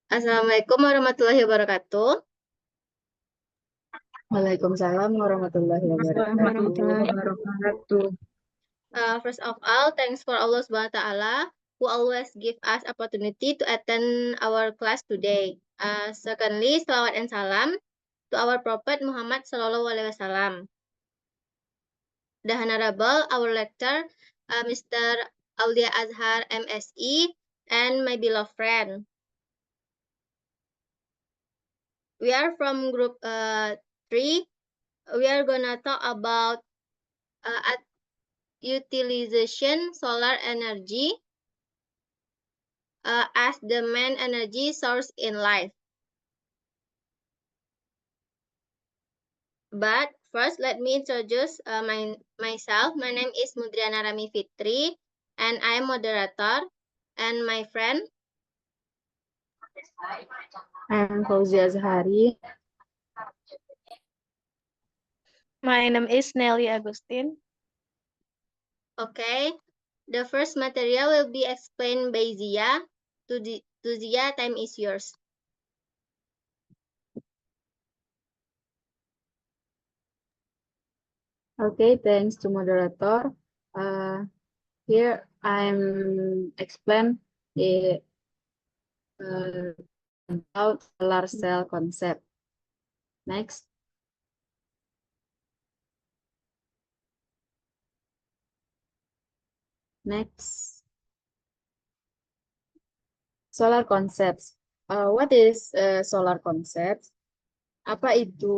Assalamualaikum warahmatullahi wabarakatuh. Waalaikumsalam warahmatullahi Warahmatullahi wabarakatuh. wabarakatuh. First of all, thanks for Allah Subhanahu wa Ta'ala who always give us opportunity to attend our class today. Secondly, salawat and salam to our Prophet Muhammad Sallallahu Alaihi Wasallam. The Honorable, our lecturer, Mr. Aulia Azhar MSE, and my beloved friend. We are from group 3. We are gonna talk about utilization solar energy as the main energy source in life. But first, let me introduce myself. My name is Mudriana Rami Fitri, and I am moderator. And my friend, I'm Fauzia Zahari. My name is Nelly Agustin. okay. The first material will be explained by Zia. To Zia, time is yours. Okay, thanks to moderator. Here I'm explain the about solar cell concept. Next. Next. Solar concepts. What is solar concepts? Apa itu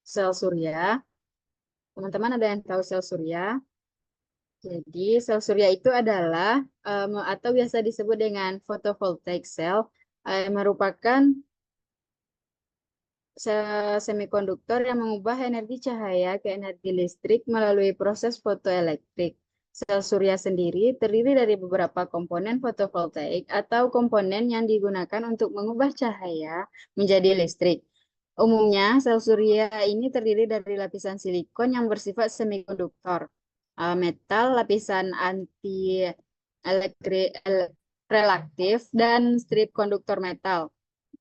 sel surya? Teman-teman ada yang tahu sel surya? Jadi sel surya itu adalah atau biasa disebut dengan photovoltaic cell, merupakan sel semikonduktor yang mengubah energi cahaya ke energi listrik melalui proses fotoelektrik. Sel surya sendiri terdiri dari beberapa komponen fotovoltaik atau komponen yang digunakan untuk mengubah cahaya menjadi listrik. Umumnya, sel surya ini terdiri dari lapisan silikon yang bersifat semikonduktor, metal, lapisan anti relaktif, dan strip konduktor metal.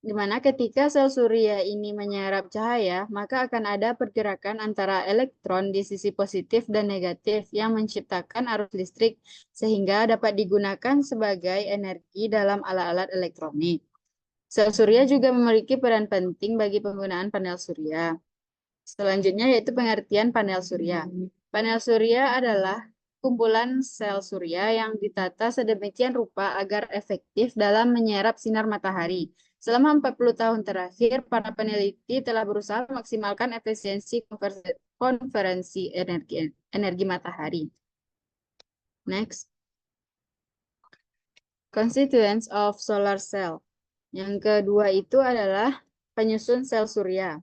Di mana ketika sel surya ini menyerap cahaya, maka akan ada pergerakan antara elektron di sisi positif dan negatif yang menciptakan arus listrik sehingga dapat digunakan sebagai energi dalam alat-alat elektronik. Sel surya juga memiliki peran penting bagi penggunaan panel surya. Selanjutnya yaitu pengertian panel surya. Panel surya adalah kumpulan sel surya yang ditata sedemikian rupa agar efektif dalam menyerap sinar matahari. Selama 40 tahun terakhir, para peneliti telah berusaha memaksimalkan efisiensi konversi energi matahari. Next. Constituents of solar cell. Yang kedua itu adalah penyusun sel surya.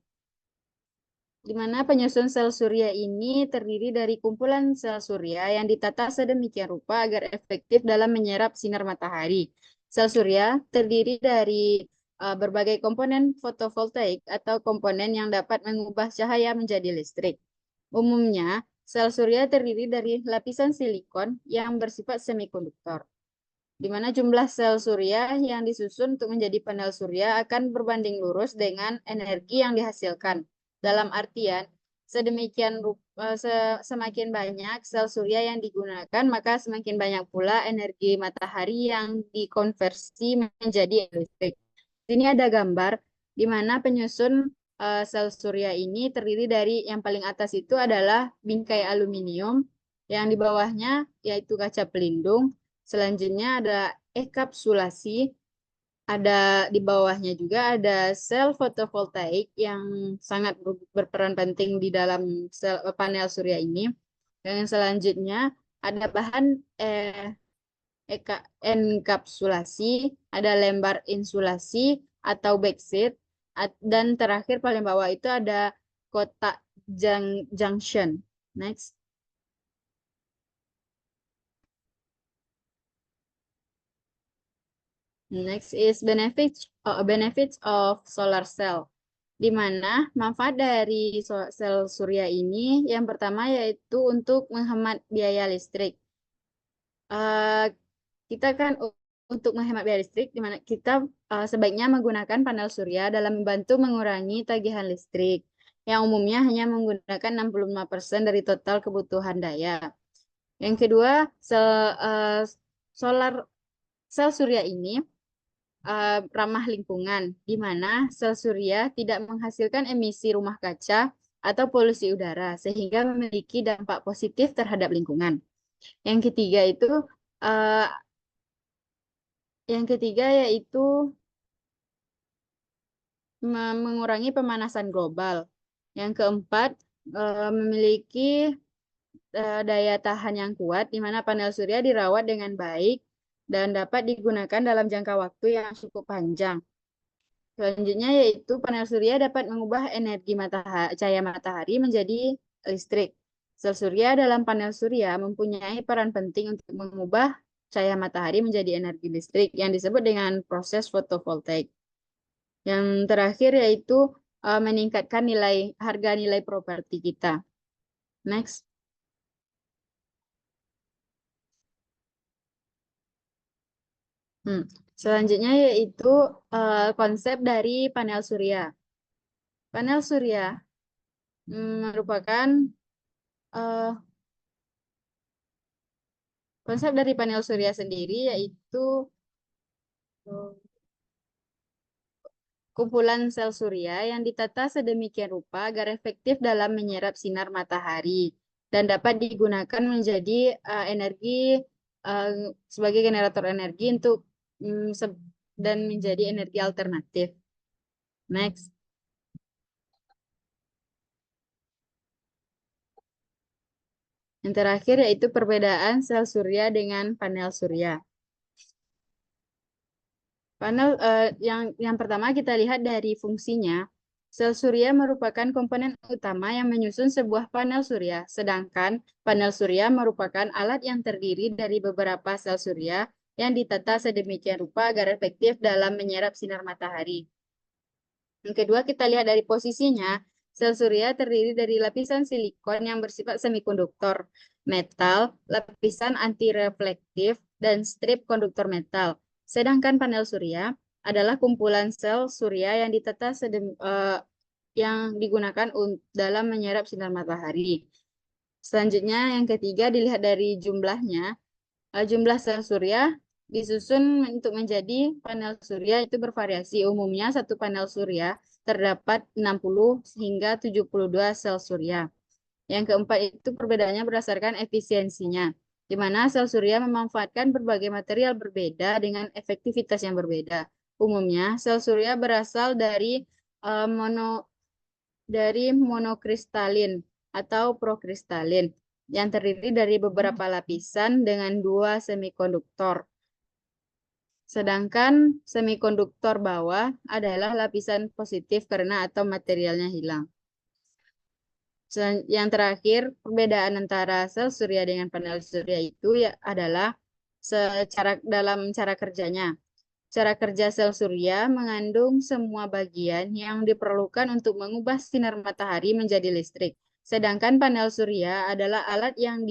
Di mana penyusun sel surya ini terdiri dari kumpulan sel surya yang ditata sedemikian rupa agar efektif dalam menyerap sinar matahari. Sel surya terdiri dari berbagai komponen fotovoltaik atau komponen yang dapat mengubah cahaya menjadi listrik. Umumnya, sel surya terdiri dari lapisan silikon yang bersifat semikonduktor, di mana jumlah sel surya yang disusun untuk menjadi panel surya akan berbanding lurus dengan energi yang dihasilkan. Dalam artian, semakin banyak sel surya yang digunakan, maka semakin banyak pula energi matahari yang dikonversi menjadi listrik. Sini ada gambar di mana penyusun sel surya ini terdiri dari yang paling atas itu adalah bingkai aluminium, yang di bawahnya yaitu kaca pelindung. Selanjutnya ada enkapsulasi, ada di bawahnya juga ada sel fotovoltaik yang sangat berperan penting di dalam panel surya ini. Dan selanjutnya ada bahan enkapsulasi, ada lembar insulasi atau backsheet, dan terakhir paling bawah itu ada kotak junction. Next. Next is benefits of solar cell. Di mana manfaat dari sel surya ini yang pertama yaitu untuk menghemat biaya listrik. Kita kan untuk menghemat biaya listrik, di mana kita sebaiknya menggunakan panel surya dalam membantu mengurangi tagihan listrik, yang umumnya hanya menggunakan 65% dari total kebutuhan daya. Yang kedua, solar sel surya ini ramah lingkungan, di mana sel surya tidak menghasilkan emisi rumah kaca atau polusi udara, sehingga memiliki dampak positif terhadap lingkungan. Yang ketiga uh, yaitu mengurangi pemanasan global. Yang keempat, memiliki daya tahan yang kuat, di mana panel surya dirawat dengan baik dan dapat digunakan dalam jangka waktu yang cukup panjang. Selanjutnya yaitu panel surya dapat mengubah energi cahaya matahari menjadi listrik. Sel surya dalam panel surya mempunyai peran penting untuk mengubah cahaya matahari menjadi energi listrik yang disebut dengan proses fotovoltaik. Yang terakhir yaitu meningkatkan harga nilai properti kita. Next. Selanjutnya yaitu konsep dari panel surya. Panel surya merupakan konsep dari panel surya sendiri yaitu kumpulan sel surya yang ditata sedemikian rupa agar efektif dalam menyerap sinar matahari dan dapat digunakan menjadi energi sebagai generator energi untuk dan menjadi energi alternatif. Next. Yang terakhir yaitu perbedaan sel surya dengan panel surya. Panel yang pertama kita lihat dari fungsinya. Sel surya merupakan komponen utama yang menyusun sebuah panel surya, sedangkan panel surya merupakan alat yang terdiri dari beberapa sel surya yang ditata sedemikian rupa agar efektif dalam menyerap sinar matahari. Yang kedua, kita lihat dari posisinya. Sel surya terdiri dari lapisan silikon yang bersifat semikonduktor metal, lapisan antireflektif, dan strip konduktor metal. Sedangkan panel surya adalah kumpulan sel surya yang ditata yang digunakan dalam menyerap sinar matahari. Selanjutnya, yang ketiga dilihat dari jumlahnya. Jumlah sel surya disusun untuk menjadi panel surya itu bervariasi. Umumnya satu panel surya terdapat 60 hingga 72 sel surya. Yang keempat itu perbedaannya berdasarkan efisiensinya, di mana sel surya memanfaatkan berbagai material berbeda dengan efektivitas yang berbeda. Umumnya sel surya berasal dari monokristalin atau prokristalin yang terdiri dari beberapa lapisan dengan 2 semikonduktor. Sedangkan semikonduktor bawah adalah lapisan positif karena atom materialnya hilang. Yang terakhir, perbedaan antara sel surya dengan panel surya itu adalah dalam cara kerjanya. Cara kerja sel surya mengandung semua bagian yang diperlukan untuk mengubah sinar matahari menjadi listrik. Sedangkan panel surya adalah alat yang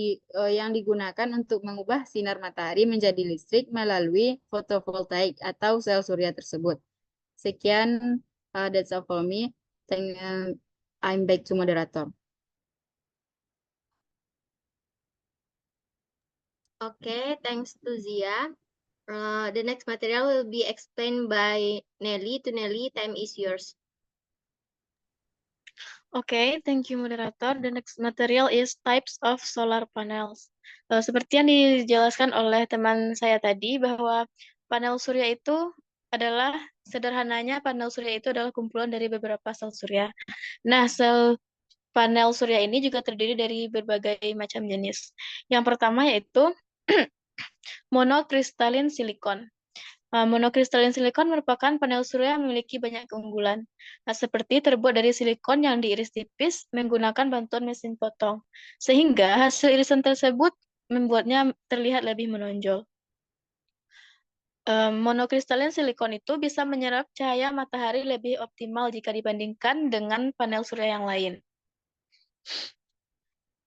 digunakan untuk mengubah sinar matahari menjadi listrik melalui fotovoltaik atau sel surya tersebut. Sekian, that's all for me. I'm back to moderator. Okay, thanks to Zia. The next material will be explained by Nelly. To Nelly, time is yours. Okay, thank you moderator. The next material is types of solar panels. Seperti yang dijelaskan oleh teman saya tadi bahwa panel surya itu adalah sederhananya panel surya itu adalah kumpulan dari beberapa sel surya. Nah, sel panel surya ini juga terdiri dari berbagai macam jenis. Yang pertama yaitu monokristalin silikon. Monokristalin silikon merupakan panel surya yang memiliki banyak keunggulan, seperti terbuat dari silikon yang diiris tipis menggunakan bantuan mesin potong, sehingga hasil irisan tersebut membuatnya terlihat lebih menonjol. Monokristalin silikon itu bisa menyerap cahaya matahari lebih optimal jika dibandingkan dengan panel surya yang lain.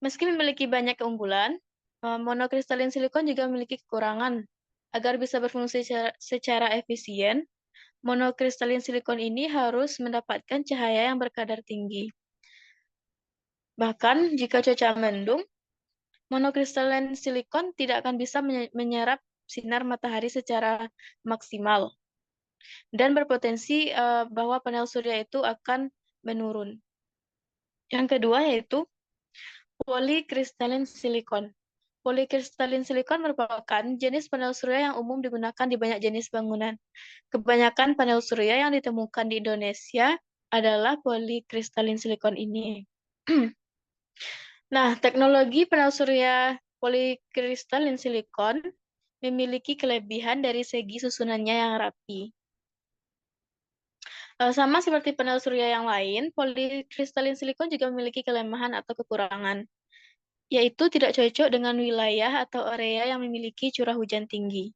Meski memiliki banyak keunggulan, monokristalin silikon juga memiliki kekurangan. Agar bisa berfungsi secara efisien, monokristalin silikon ini harus mendapatkan cahaya yang berkadar tinggi. Bahkan jika cuaca mendung, monokristalin silikon tidak akan bisa menyerap sinar matahari secara maksimal dan berpotensi bahwa panel surya itu akan menurun. Yang kedua yaitu polikristalin silikon. Polikristalin silikon merupakan jenis panel surya yang umum digunakan di banyak jenis bangunan. Kebanyakan panel surya yang ditemukan di Indonesia adalah polikristalin silikon ini. Nah, teknologi panel surya polikristalin silikon memiliki kelebihan dari segi susunannya yang rapi. Sama seperti panel surya yang lain, polikristalin silikon juga memiliki kelemahan atau kekurangan, yaitu tidak cocok dengan wilayah atau area yang memiliki curah hujan tinggi.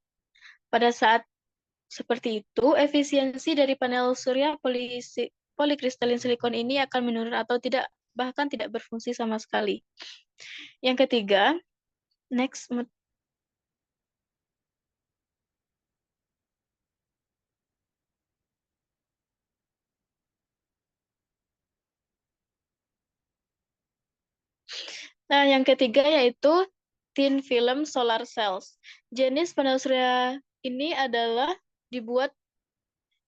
Pada saat seperti itu, efisiensi dari panel surya polikristalin silikon ini akan menurun atau bahkan tidak berfungsi sama sekali. Yang ketiga, next. Nah, yang ketiga yaitu thin film solar cells. Jenis panel surya ini adalah dibuat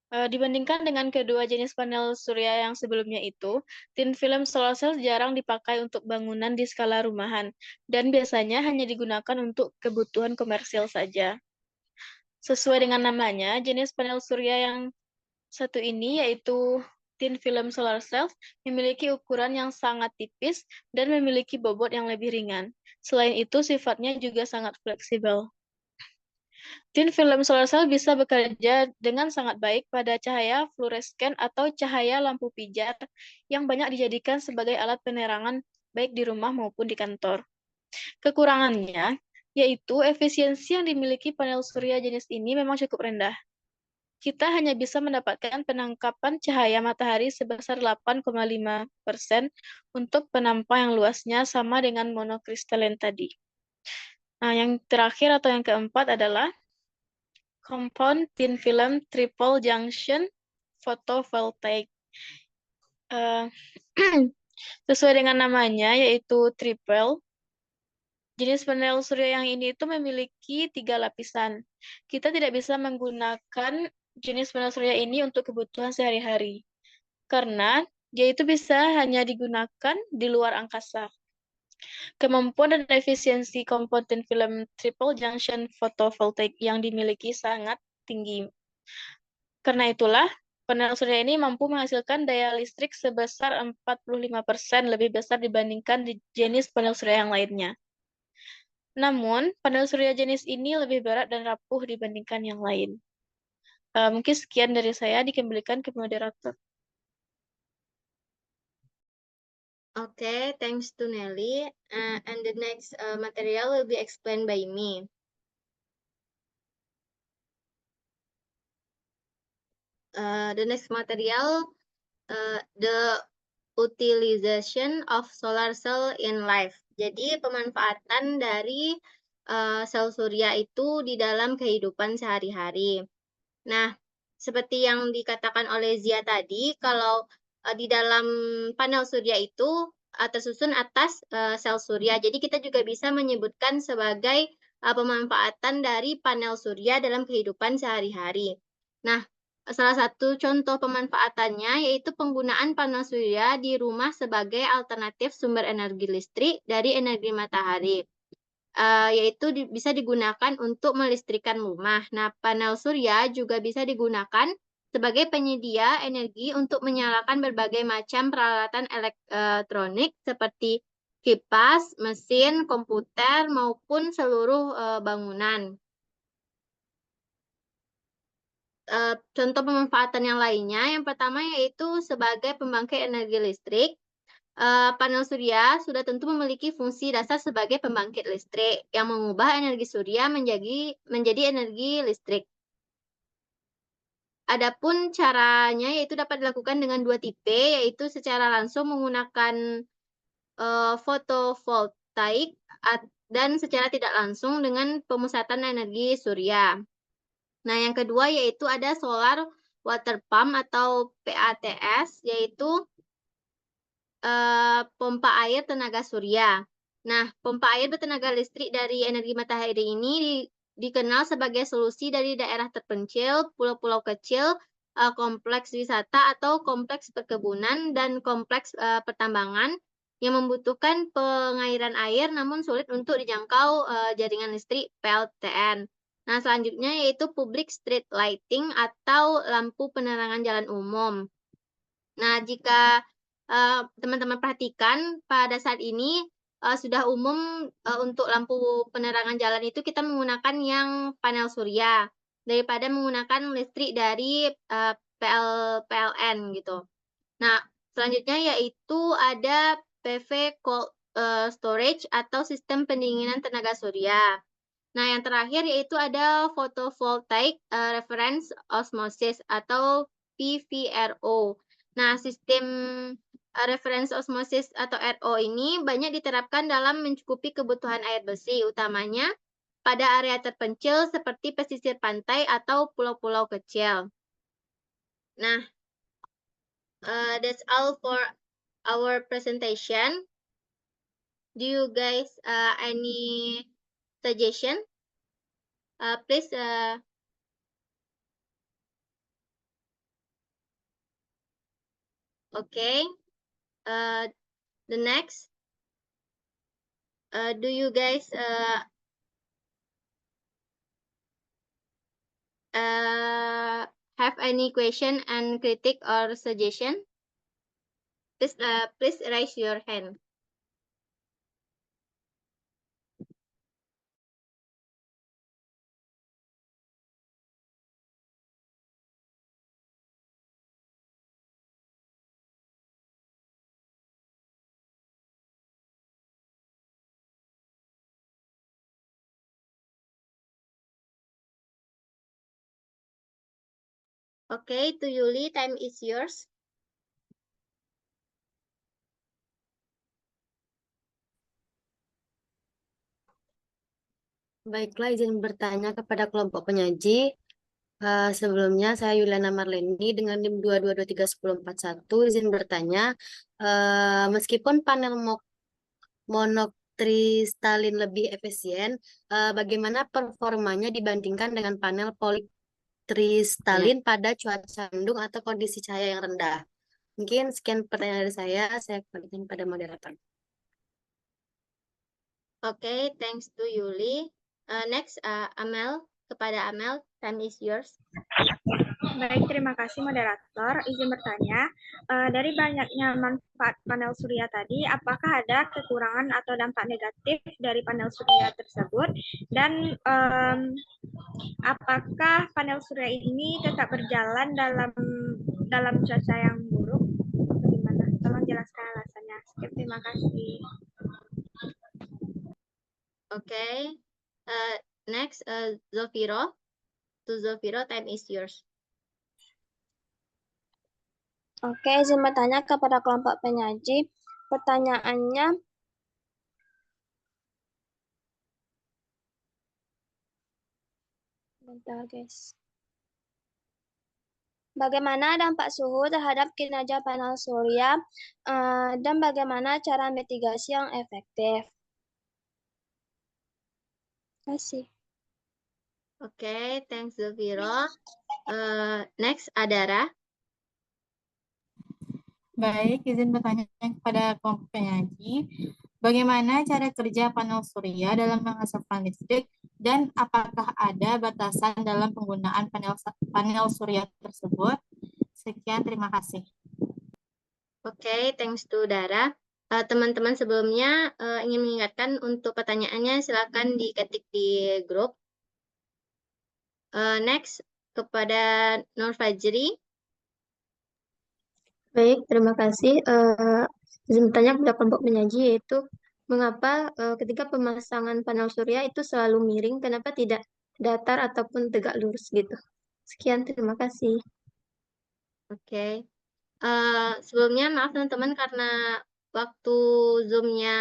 dibandingkan dengan kedua jenis panel surya yang sebelumnya itu, thin film solar cells jarang dipakai untuk bangunan di skala rumahan dan biasanya hanya digunakan untuk kebutuhan komersial saja. Sesuai dengan namanya, jenis panel surya yang satu ini yaitu thin film solar cells memiliki ukuran yang sangat tipis dan memiliki bobot yang lebih ringan. Selain itu, sifatnya juga sangat fleksibel. Thin film solar cell bisa bekerja dengan sangat baik pada cahaya fluoresken atau cahaya lampu pijar yang banyak dijadikan sebagai alat penerangan baik di rumah maupun di kantor. Kekurangannya yaitu efisiensi yang dimiliki panel surya jenis ini memang cukup rendah. Kita hanya bisa mendapatkan penangkapan cahaya matahari sebesar 8,5% untuk penampang yang luasnya sama dengan monokristalin tadi. Nah, yang terakhir atau yang keempat adalah compound thin film triple junction photovoltaic. Sesuai dengan namanya, yaitu triple. Jenis panel surya yang ini itu memiliki 3 lapisan. Kita tidak bisa menggunakan jenis panel surya ini untuk kebutuhan sehari-hari, karena dia itu bisa hanya digunakan di luar angkasa. Kemampuan dan efisiensi komponen film triple junction photovoltaic yang dimiliki sangat tinggi. Karena itulah, panel surya ini mampu menghasilkan daya listrik sebesar 45% lebih besar dibandingkan jenis panel surya yang lainnya. Namun, panel surya jenis ini lebih berat dan rapuh dibandingkan yang lain. Mungkin sekian dari saya, dikembalikan ke moderator. Okay, thanks to Nelly. And the next material will be explained by me. The next material, the utilization of solar cell in life. Jadi pemanfaatan dari sel surya itu di dalam kehidupan sehari-hari. Nah, seperti yang dikatakan oleh Zia tadi, kalau di dalam panel surya itu tersusun atas sel surya. Jadi kita juga bisa menyebutkan sebagai pemanfaatan dari panel surya dalam kehidupan sehari-hari. Nah, salah satu contoh pemanfaatannya yaitu penggunaan panel surya di rumah sebagai alternatif sumber energi listrik dari energi matahari. Yaitu bisa digunakan untuk melistrikan rumah. Nah, panel surya juga bisa digunakan sebagai penyedia energi untuk menyalakan berbagai macam peralatan elektronik seperti kipas, mesin, komputer, maupun seluruh bangunan. Contoh pemanfaatan yang lainnya, yang pertama yaitu sebagai pembangkit energi listrik. Panel surya sudah tentu memiliki fungsi dasar sebagai pembangkit listrik yang mengubah energi surya menjadi energi listrik. Adapun caranya yaitu dapat dilakukan dengan 2 tipe, yaitu secara langsung menggunakan fotovoltaik dan secara tidak langsung dengan pemusatan energi surya. Nah, yang kedua yaitu ada solar water pump atau PATS, yaitu pompa air tenaga surya. Nah, pompa air bertenaga listrik dari energi matahari ini dikenal sebagai solusi dari daerah terpencil, pulau-pulau kecil, kompleks wisata atau kompleks perkebunan dan kompleks pertambangan yang membutuhkan pengairan air namun sulit untuk dijangkau jaringan listrik PLTN. Nah, selanjutnya yaitu public street lighting atau lampu penerangan jalan umum. Nah, jika teman-teman perhatikan pada saat ini sudah umum untuk lampu penerangan jalan itu kita menggunakan yang panel surya daripada menggunakan listrik dari PLN gitu. Nah, selanjutnya yaitu ada PV cold storage atau sistem pendinginan tenaga surya. Nah, yang terakhir yaitu ada photovoltaic reference osmosis atau PVRO. Nah, sistem reference osmosis atau RO ini banyak diterapkan dalam mencukupi kebutuhan air bersih, utamanya pada area terpencil seperti pesisir pantai atau pulau-pulau kecil. Nah, that's all for our presentation. Do you guys any suggestion? Please. Okay. The next. Do you guys have any question and critique or suggestion? Please raise your hand. Okay, to Yuli, time is yours. Baiklah, izin bertanya kepada kelompok penyaji. Sebelumnya saya Yuliana Marleni dengan NIM 2223141 izin bertanya, meskipun panel monokristalin lebih efisien, bagaimana performanya dibandingkan dengan panel polikristalin pada cuaca mendung atau kondisi cahaya yang rendah? Mungkin sekian pertanyaan dari saya kembalikan pada moderator. Okay, thanks to Yuli. Next, Amel. Kepada Amel, time is yours. Baik, terima kasih moderator. Izin bertanya, dari banyaknya manfaat panel surya tadi, apakah ada kekurangan atau dampak negatif dari panel surya tersebut? Dan apakah panel surya ini tetap berjalan dalam cuaca yang buruk? Bagaimana? Tolong jelaskan alasannya. Terima kasih. Okay. Next, Zofiro. To Zofiro, time is yours. Oke, izin bertanya kepada kelompok penyaji. Pertanyaannya, bentar guys. Bagaimana dampak suhu terhadap kinerja panel surya dan bagaimana cara mitigasi yang efektif? Terima kasih. Okay, thanks Zofiro. Next, Adara. Baik, izin bertanya kepada kelompok penyaji, bagaimana cara kerja panel surya dalam menghasilkan listrik dan apakah ada batasan dalam penggunaan panel surya tersebut? Sekian, terima kasih. Oke, thanks to Dara. Teman-teman sebelumnya ingin mengingatkan untuk pertanyaannya silakan diketik di grup. Next, kepada Nur Fajri. Baik, terima kasih. Izin bertanya kepada kelompok penyaji yaitu mengapa ketika pemasangan panel surya itu selalu miring, kenapa tidak datar ataupun tegak lurus gitu. Sekian, terima kasih. Oke. Sebelumnya maaf teman-teman karena waktu Zoom-nya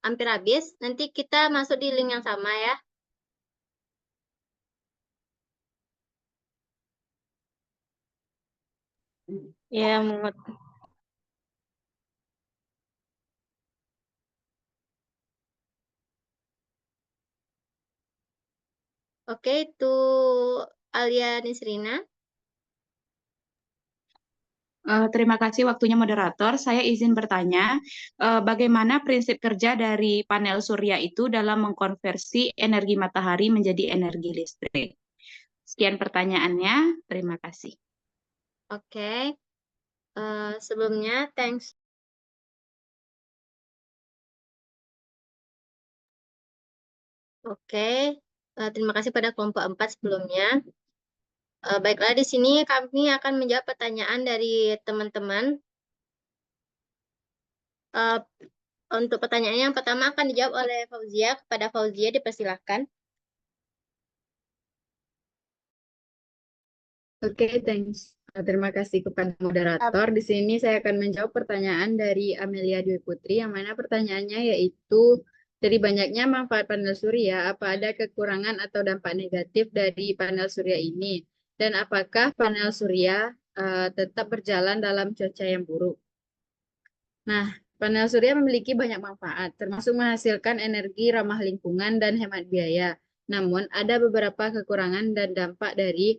hampir habis. Nanti kita masuk di link yang sama ya. Ya, Mut. Oke, itu Alia Nisrina. Terima kasih waktunya moderator. Saya izin bertanya, bagaimana prinsip kerja dari panel surya itu dalam mengkonversi energi matahari menjadi energi listrik? Sekian pertanyaannya, terima kasih. Oke. Sebelumnya, thanks. Oke. Terima kasih pada kelompok 4 sebelumnya. Baiklah, di sini kami akan menjawab pertanyaan dari teman-teman. Untuk pertanyaan yang pertama akan dijawab oleh Fauzia. Kepada Fauzia, dipersilahkan. Oke, thanks. Terima kasih kepada moderator. Di sini saya akan menjawab pertanyaan dari Amelia Dwi Putri, yang mana pertanyaannya yaitu, dari banyaknya manfaat panel surya, apa ada kekurangan atau dampak negatif dari panel surya ini? Dan apakah panel surya tetap berjalan dalam cuaca yang buruk? Nah, panel surya memiliki banyak manfaat, termasuk menghasilkan energi ramah lingkungan dan hemat biaya. Namun, ada beberapa kekurangan dan dampak dari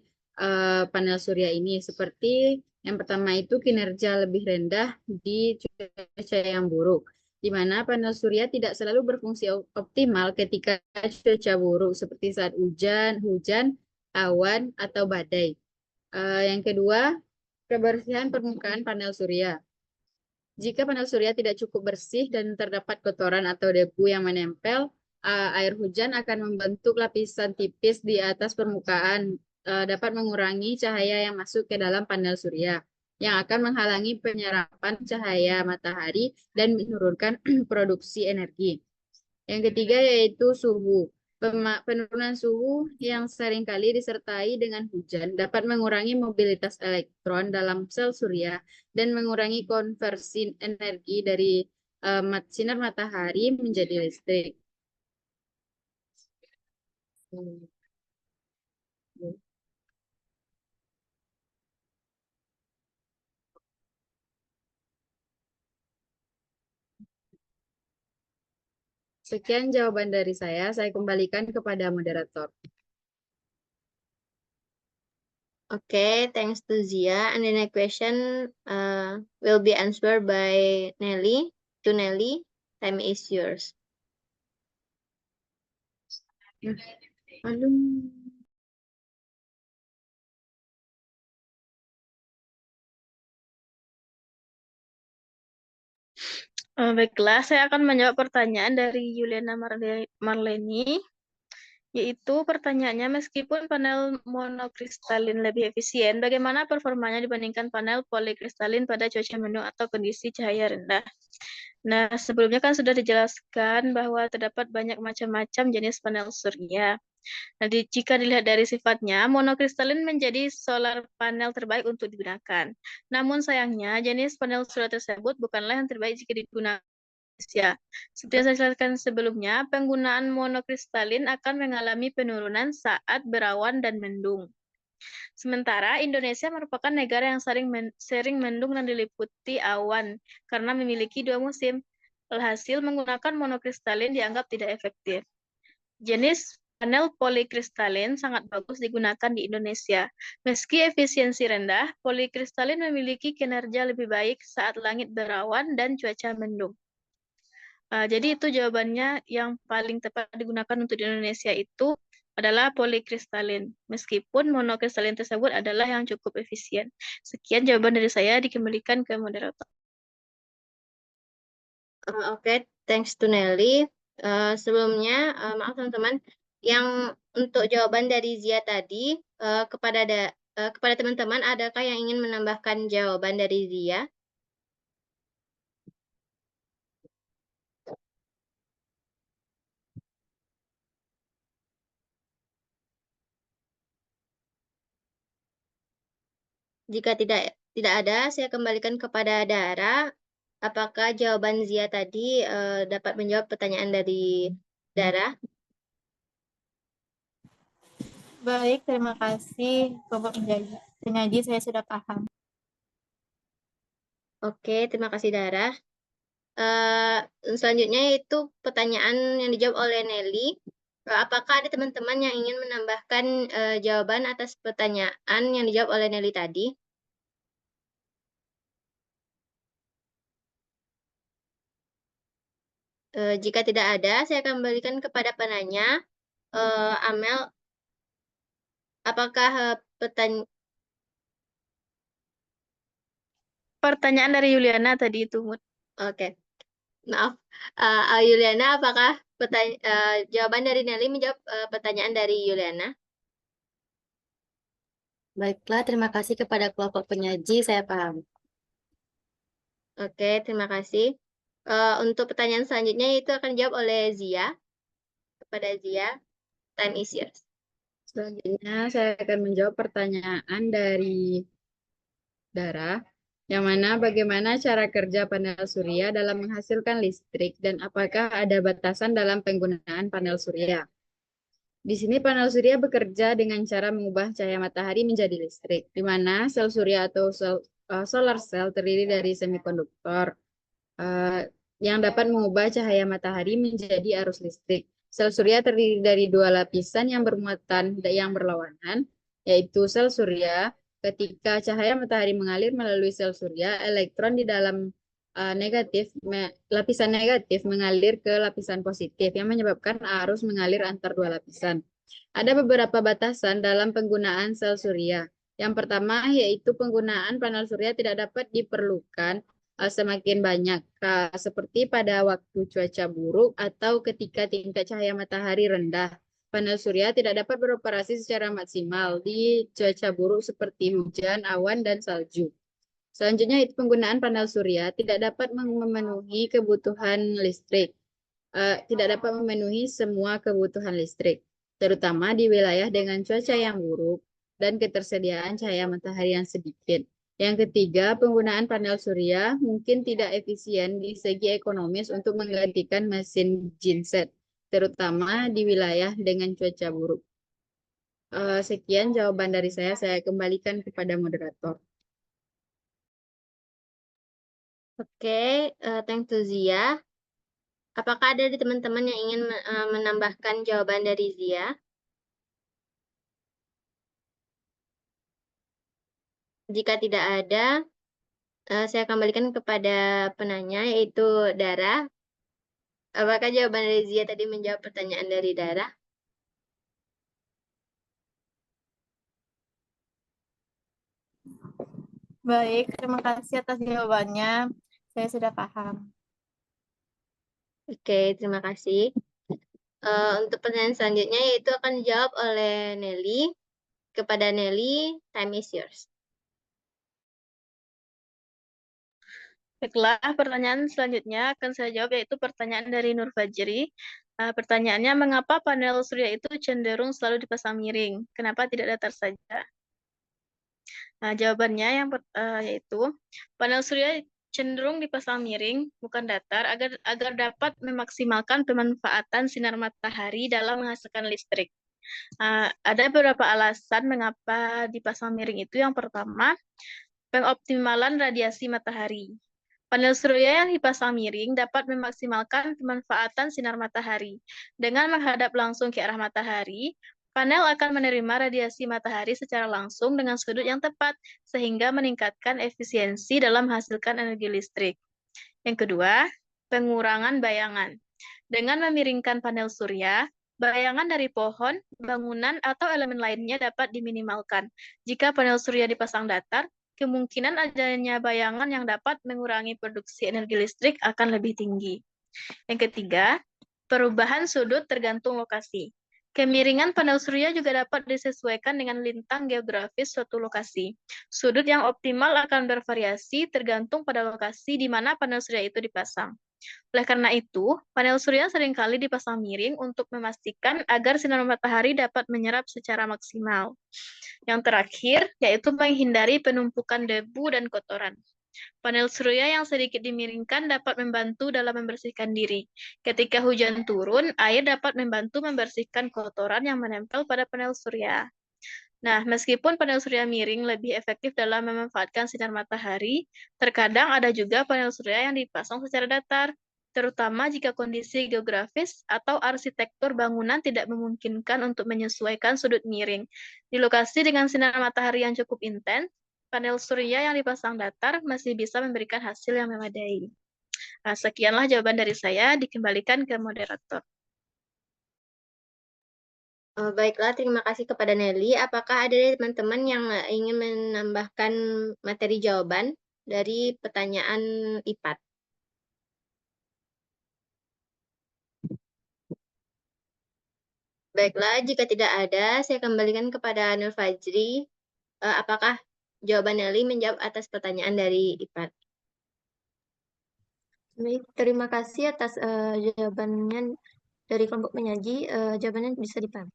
panel surya ini, seperti yang pertama itu kinerja lebih rendah di cuaca yang buruk, di mana panel surya tidak selalu berfungsi optimal ketika cuaca buruk, seperti saat hujan, awan, atau badai. Yang kedua, kebersihan permukaan panel surya. Jika panel surya tidak cukup bersih dan terdapat kotoran atau debu yang menempel, air hujan akan membentuk lapisan tipis di atas permukaan, dapat mengurangi cahaya yang masuk ke dalam panel surya, yang akan menghalangi penyerapan cahaya matahari dan menurunkan produksi energi. Yang ketiga yaitu suhu. Penurunan suhu yang seringkali disertai dengan hujan dapat mengurangi mobilitas elektron dalam sel surya dan mengurangi konversi energi dari sinar matahari menjadi listrik. Sekian jawaban dari saya kembalikan kepada moderator. Okay, thanks to Zia. And the next question will be answered by Nelly. To Nelly, time is yours. Halo. Baiklah, saya akan menjawab pertanyaan dari Yuliana Marleni, yaitu pertanyaannya, meskipun panel monokristalin lebih efisien, bagaimana performanya dibandingkan panel polikristalin pada cuaca mendung atau kondisi cahaya rendah? Nah, sebelumnya kan sudah dijelaskan bahwa terdapat banyak macam-macam jenis panel surya. Nah, jika dilihat dari sifatnya, monokristalin menjadi solar panel terbaik untuk digunakan. Namun sayangnya, jenis panel surya tersebut bukanlah yang terbaik jika digunakan di Indonesia. Seperti yang saya jelaskan sebelumnya, penggunaan monokristalin akan mengalami penurunan saat berawan dan mendung. Sementara Indonesia merupakan negara yang sering mendung dan diliputi awan karena memiliki dua musim. Alhasil, menggunakan monokristalin dianggap tidak efektif. Jenis panel polikristalin sangat bagus digunakan di Indonesia. Meski efisiensi rendah, polikristalin memiliki kinerja lebih baik saat langit berawan dan cuaca mendung. Jadi itu jawabannya, yang paling tepat digunakan untuk di Indonesia itu adalah polikristalin. Meskipun monokristalin tersebut adalah yang cukup efisien. Sekian jawaban dari saya, dikembalikan ke moderator. Oke, thanks to Nelly. Sebelumnya, maaf teman-teman, yang untuk jawaban dari Zia tadi, kepada teman-teman, adakah yang ingin menambahkan jawaban dari Zia? Jika tidak ada, saya kembalikan kepada Dara. Apakah jawaban Zia tadi dapat menjawab pertanyaan dari Dara? Baik, terima kasih kelompok penyaji, saya sudah paham. Oke, terima kasih Dara. Selanjutnya yaitu pertanyaan yang dijawab oleh Nelly. Apakah ada teman-teman yang ingin menambahkan jawaban atas pertanyaan yang dijawab oleh Nelly tadi? Jika tidak ada, saya akan kembalikan kepada penanya. Amel, apakah Pertanyaan dari Yuliana tadi itu, Mut. Oke, maaf. Yuliana, apakah jawaban dari Nelly menjawab pertanyaan dari Yuliana? Baiklah, terima kasih kepada kelompok penyaji, saya paham. Oke, terima kasih. Untuk pertanyaan selanjutnya itu akan dijawab oleh Zia. Kepada Zia, time is yours. Selanjutnya saya akan menjawab pertanyaan dari Dara, yang mana bagaimana cara kerja panel surya dalam menghasilkan listrik dan apakah ada batasan dalam penggunaan panel surya. Di sini panel surya bekerja dengan cara mengubah cahaya matahari menjadi listrik, di mana sel surya atau solar cell terdiri dari semikonduktor yang dapat mengubah cahaya matahari menjadi arus listrik. Sel surya terdiri dari dua lapisan yang bermuatan yang berlawanan, yaitu sel surya. Ketika cahaya matahari mengalir melalui sel surya, elektron di dalam lapisan negatif mengalir ke lapisan positif yang menyebabkan arus mengalir antar dua lapisan. Ada beberapa batasan dalam penggunaan sel surya. Yang pertama yaitu penggunaan panel surya tidak dapat diperlukan semakin banyak, seperti pada waktu cuaca buruk atau ketika tingkat cahaya matahari rendah. Panel surya tidak dapat beroperasi secara maksimal di cuaca buruk seperti hujan, awan, dan salju. Selanjutnya itu penggunaan panel surya tidak dapat memenuhi kebutuhan listrik, tidak dapat memenuhi semua kebutuhan listrik, terutama di wilayah dengan cuaca yang buruk dan ketersediaan cahaya matahari yang sedikit. Yang ketiga, penggunaan panel surya mungkin tidak efisien di segi ekonomis untuk menggantikan mesin genset, terutama di wilayah dengan cuaca buruk. Sekian jawaban dari saya kembalikan kepada moderator. Oke, thanks to Zia. Apakah ada di teman-teman yang ingin menambahkan jawaban dari Zia? Jika tidak ada, saya kembalikan kepada penanya, yaitu Dara. Apakah jawaban dari Zia tadi menjawab pertanyaan dari Dara? Baik, terima kasih atas jawabannya. Saya sudah paham. Oke, terima kasih. Untuk pertanyaan selanjutnya yaitu akan dijawab oleh Nelly. Kepada Nelly, time is yours. Baiklah, pertanyaan selanjutnya akan saya jawab yaitu pertanyaan dari Nur Fajri. Pertanyaannya, mengapa panel surya itu cenderung selalu dipasang miring? Kenapa tidak datar saja? Jawabannya yaitu panel surya cenderung dipasang miring, bukan datar, agar dapat memaksimalkan pemanfaatan sinar matahari dalam menghasilkan listrik. Ada beberapa alasan mengapa dipasang miring itu. Yang pertama, pengoptimalan radiasi matahari. Panel surya yang dipasang miring dapat memaksimalkan pemanfaatan sinar matahari. Dengan menghadap langsung ke arah matahari, panel akan menerima radiasi matahari secara langsung dengan sudut yang tepat, sehingga meningkatkan efisiensi dalam menghasilkan energi listrik. Yang kedua, pengurangan bayangan. Dengan memiringkan panel surya, bayangan dari pohon, bangunan, atau elemen lainnya dapat diminimalkan. Jika panel surya dipasang datar, kemungkinan adanya bayangan yang dapat mengurangi produksi energi listrik akan lebih tinggi. Yang ketiga, perubahan sudut tergantung lokasi. Kemiringan panel surya juga dapat disesuaikan dengan lintang geografis suatu lokasi. Sudut yang optimal akan bervariasi tergantung pada lokasi di mana panel surya itu dipasang. Oleh karena itu, panel surya seringkali dipasang miring untuk memastikan agar sinar matahari dapat menyerap secara maksimal. Yang terakhir, yaitu menghindari penumpukan debu dan kotoran. Panel surya yang sedikit dimiringkan dapat membantu dalam membersihkan diri. Ketika hujan turun, air dapat membantu membersihkan kotoran yang menempel pada panel surya. Nah, meskipun panel surya miring lebih efektif dalam memanfaatkan sinar matahari, terkadang ada juga panel surya yang dipasang secara datar, terutama jika kondisi geografis atau arsitektur bangunan tidak memungkinkan untuk menyesuaikan sudut miring. Di lokasi dengan sinar matahari yang cukup intens, panel surya yang dipasang datar masih bisa memberikan hasil yang memadai. Nah, sekianlah jawaban dari saya, dikembalikan ke moderator. Baiklah, terima kasih kepada Nelly. Apakah ada dari teman-teman yang ingin menambahkan materi jawaban dari pertanyaan IPAT? Baiklah, jika tidak ada, saya kembalikan kepada Nur Fajri. Apakah jawaban Nelly menjawab atas pertanyaan dari IPAT? Baik, terima kasih atas jawabannya dari kelompok penyaji. Jawabannya bisa dipahami.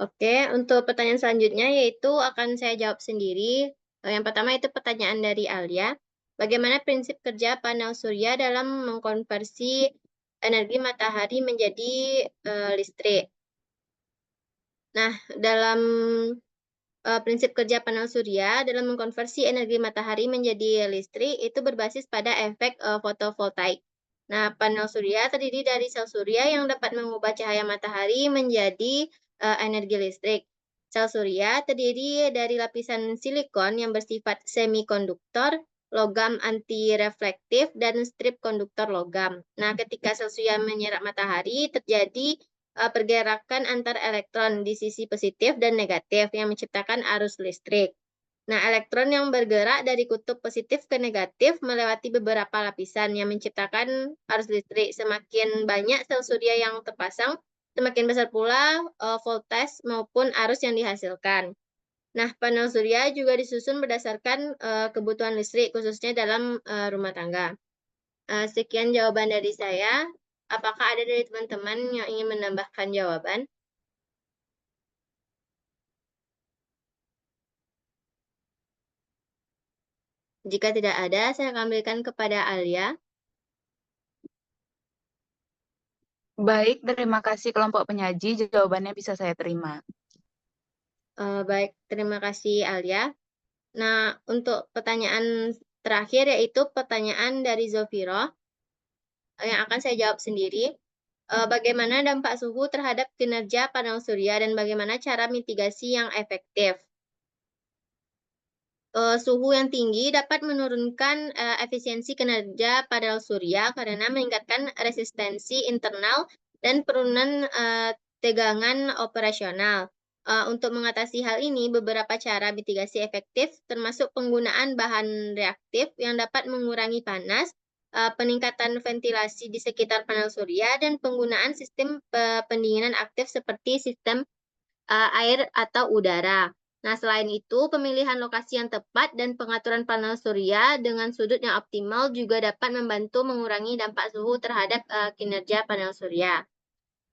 Oke, untuk pertanyaan selanjutnya yaitu akan saya jawab sendiri. Yang pertama itu pertanyaan dari Alia. Bagaimana prinsip kerja panel surya dalam mengkonversi energi matahari menjadi listrik? Nah, dalam prinsip kerja panel surya dalam mengkonversi energi matahari menjadi listrik itu berbasis pada efek fotovoltaik. Nah, panel surya terdiri dari sel surya yang dapat mengubah cahaya matahari menjadi energi listrik. Sel surya terdiri dari lapisan silikon yang bersifat semikonduktor, logam anti-reflektif, dan strip konduktor logam. Nah, ketika sel surya menyerap matahari, terjadi pergerakan antar elektron di sisi positif dan negatif yang menciptakan arus listrik. Nah, elektron yang bergerak dari kutub positif ke negatif melewati beberapa lapisan yang menciptakan arus listrik. Semakin banyak sel surya yang terpasang, semakin besar pula voltage maupun arus yang dihasilkan. Nah, panel surya juga disusun berdasarkan kebutuhan listrik, khususnya dalam rumah tangga. Sekian jawaban dari saya. Apakah ada dari teman-teman yang ingin menambahkan jawaban? Jika tidak ada, saya akan berikan kepada Alia. Baik, terima kasih kelompok penyaji. Jawabannya bisa saya terima. Baik, terima kasih Alia. Nah, untuk pertanyaan terakhir yaitu pertanyaan dari Zofiro yang akan saya jawab sendiri. Bagaimana dampak suhu terhadap kinerja panel surya dan bagaimana cara mitigasi yang efektif? Suhu yang tinggi dapat menurunkan efisiensi kinerja panel surya karena meningkatkan resistensi internal dan penurunan tegangan operasional. Untuk mengatasi hal ini, beberapa cara mitigasi efektif termasuk penggunaan bahan reaktif yang dapat mengurangi panas, peningkatan ventilasi di sekitar panel surya, dan penggunaan sistem pendinginan aktif seperti sistem air atau udara. Nah, selain itu, pemilihan lokasi yang tepat dan pengaturan panel surya dengan sudut yang optimal juga dapat membantu mengurangi dampak suhu terhadap kinerja panel surya.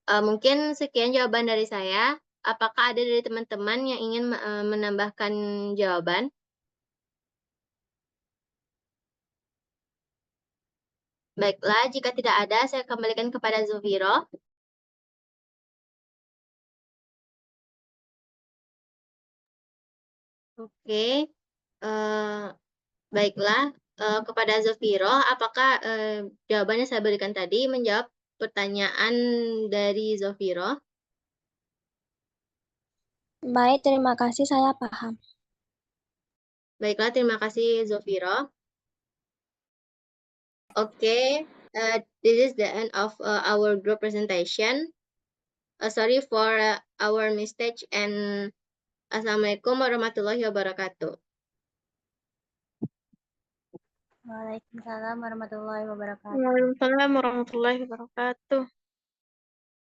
Mungkin sekian jawaban dari saya. Apakah ada dari teman-teman yang ingin menambahkan jawaban? Baiklah, jika tidak ada, saya kembalikan kepada Zufiro. Oke, baiklah. Kepada Zofiro, apakah jawabannya saya berikan tadi menjawab pertanyaan dari Zofiro? Baik, terima kasih, saya paham. Baiklah, terima kasih Zofiro. Oke, this is the end of our group presentation. Sorry for our mistake and Assalamualaikum warahmatullahi wabarakatuh. Waalaikumsalam warahmatullahi wabarakatuh. Waalaikumsalam warahmatullahi wabarakatuh.